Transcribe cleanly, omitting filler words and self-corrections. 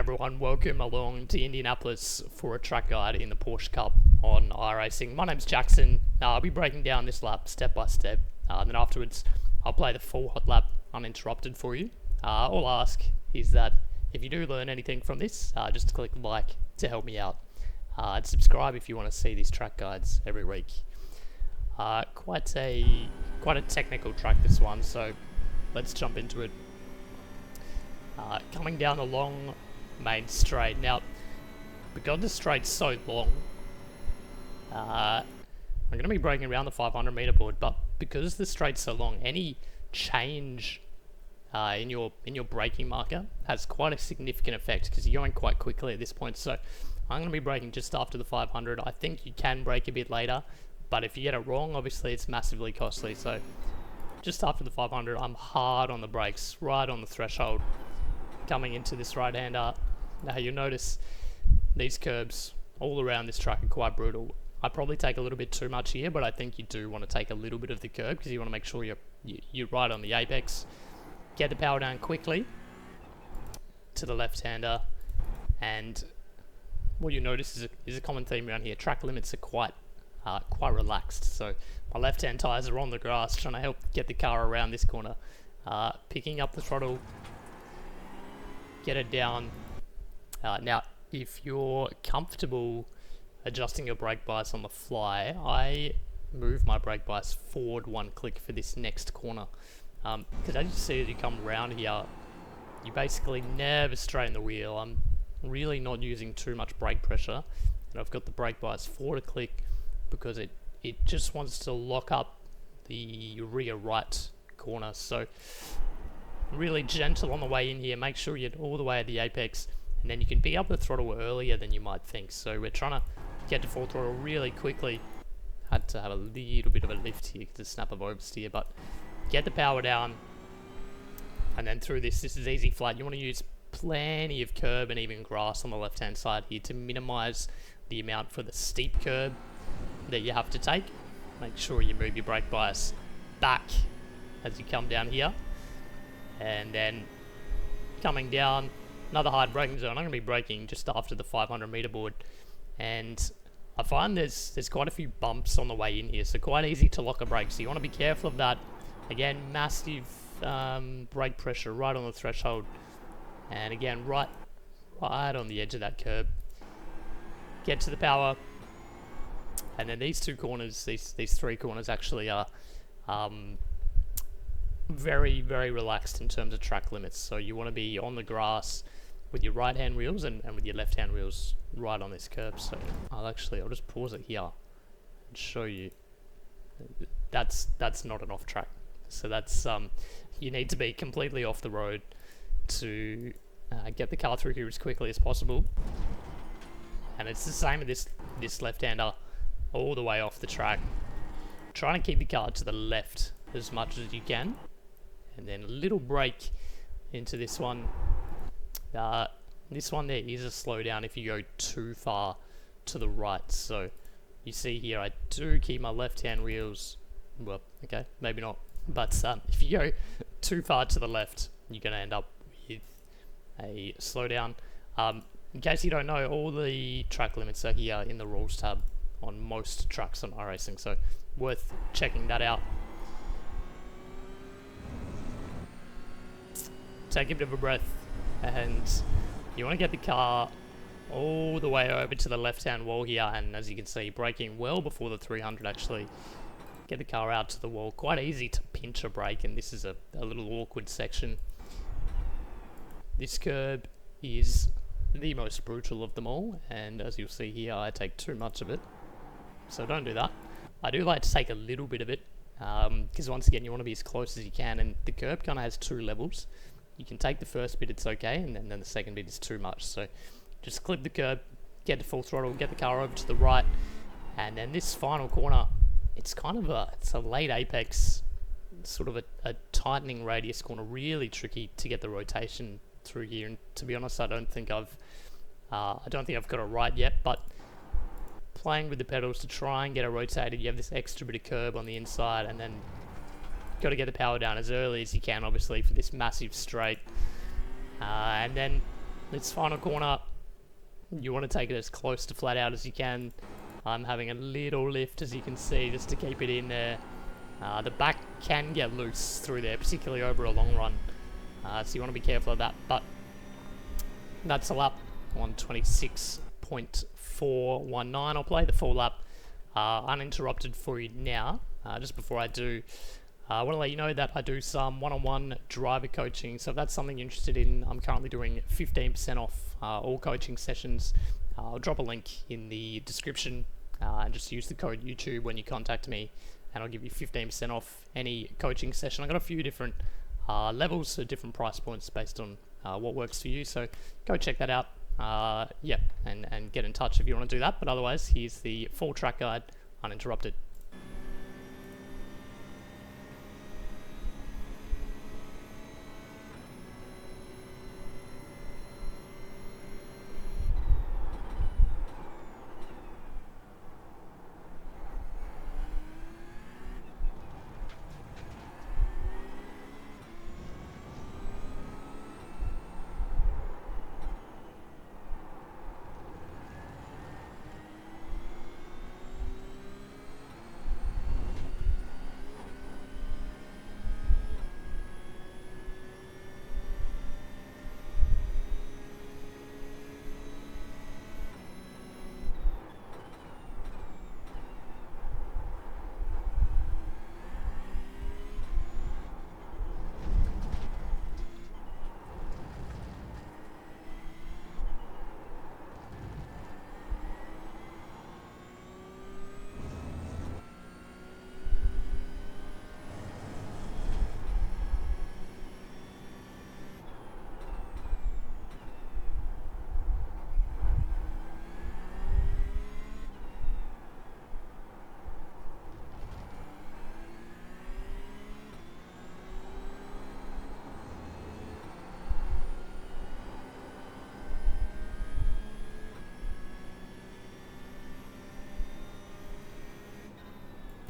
everyone, welcome along to Indianapolis for a track guide in the Porsche Cup on iRacing. My name's Jackson. I'll be breaking down this lap step by step, and then afterwards I'll play the full hot lap uninterrupted for you. All I ask is that if you do learn anything from this, just click like to help me out, and subscribe if you want to see these track guides every week. Quite a technical track, this one, so let's jump into it. Coming down the long main straight. Now, because the straight's so long, I'm going to be breaking around the 500 meter board, but because the straight's so long, any change in your braking marker has quite a significant effect because you're going quite quickly at this point. So I'm going to be braking just after the 500. I think you can brake a bit later, but if you get it wrong, obviously it's massively costly. So just after the 500, I'm hard on the brakes, right on the threshold, coming into this right-hander. Now you'll notice these curbs all around this track are quite brutal. I probably take a little bit too much here, but I think you do want to take a little bit of the curb because you want to make sure you're right on the apex. Get the power down quickly to the left-hander, and what you notice is a common theme around here. Track limits are quite relaxed, so my left-hand tyres are on the grass, trying to help get the car around this corner. Picking up the throttle, get it down. Now, if you're comfortable adjusting your brake bias on the fly, I move my brake bias forward one click for this next corner. Because as you see, as you come around here, you basically never straighten the wheel. I'm really not using too much brake pressure, and I've got the brake bias forward a click because it just wants to lock up the rear right corner. So really gentle on the way in here, make sure you're all the way at the apex, and then you can pick up the throttle earlier than you might think. So we're trying to get to full throttle really quickly. Had to have a little bit of a lift here because of snap of oversteer, but get the power down, and then through this is easy flat. You want to use plenty of curb and even grass on the left hand side here to minimize the amount for the steep curb that you have to take. Make sure you move your brake bias back as you come down here. And then coming down, another hard braking zone. I'm going to be braking just after the 500 meter board, and I find there's quite a few bumps on the way in here, so quite easy to lock a brake. So you want to be careful of that. Again, massive brake pressure right on the threshold, and again right on the edge of that curb. Get to the power, and then these two corners, these three corners actually are very, very relaxed in terms of track limits. So you want to be on the grass with your right hand wheels and with your left hand wheels right on this curb. So I'll just pause it here and show you. That's not an off track. So that's you need to be completely off the road to get the car through here as quickly as possible. And it's the same with this left-hander, all the way off the track. Trying to keep the car to the left as much as you can, and then a little brake into this one. This one there is a slowdown if you go too far to the right. So you see here, I do keep my left-hand wheels. Well, okay, maybe not. But if you go too far to the left, you're going to end up with a slowdown. In case you don't know, all the track limits are here in the rules tab on most tracks on iRacing, so worth checking that out. Take a bit of a breath, and you want to get the car all the way over to the left-hand wall here, and as you can see, braking well before the 300 actually. Get the car out to the wall. Quite easy to pinch a brake, and this is a little awkward section. This curb is the most brutal of them all, and as you'll see here, I take too much of it, so don't do that. I do like to take a little bit of it, because once again, you want to be as close as you can, and the curb kind of has two levels. You can take the first bit, it's okay, and then the second bit is too much. So just clip the curb, get to full throttle, get the car over to the right, and then this final corner, it's kind of it's a late apex, sort of a tightening radius corner, really tricky to get the rotation through here. And to be honest, I don't think I've got it right yet, but playing with the pedals to try and get it rotated, you have this extra bit of curb on the inside, and then got to get the power down as early as you can, obviously, for this massive straight. And then this final corner, you want to take it as close to flat out as you can. I'm having a little lift, as you can see, just to keep it in there. The back can get loose through there, particularly over a long run. So you want to be careful of that. But that's a lap on 26.419. I'll play the full lap uninterrupted for you now. Just before I do, I want to let you know that I do some one-on-one driver coaching. So if that's something you're interested in, I'm currently doing 15% off all coaching sessions. I'll drop a link in the description and just use the code YouTube when you contact me, and I'll give you 15% off any coaching session. I've got a few different levels, so different price points based on what works for you. So go check that out. And get in touch if you want to do that. But otherwise, here's the full track guide uninterrupted.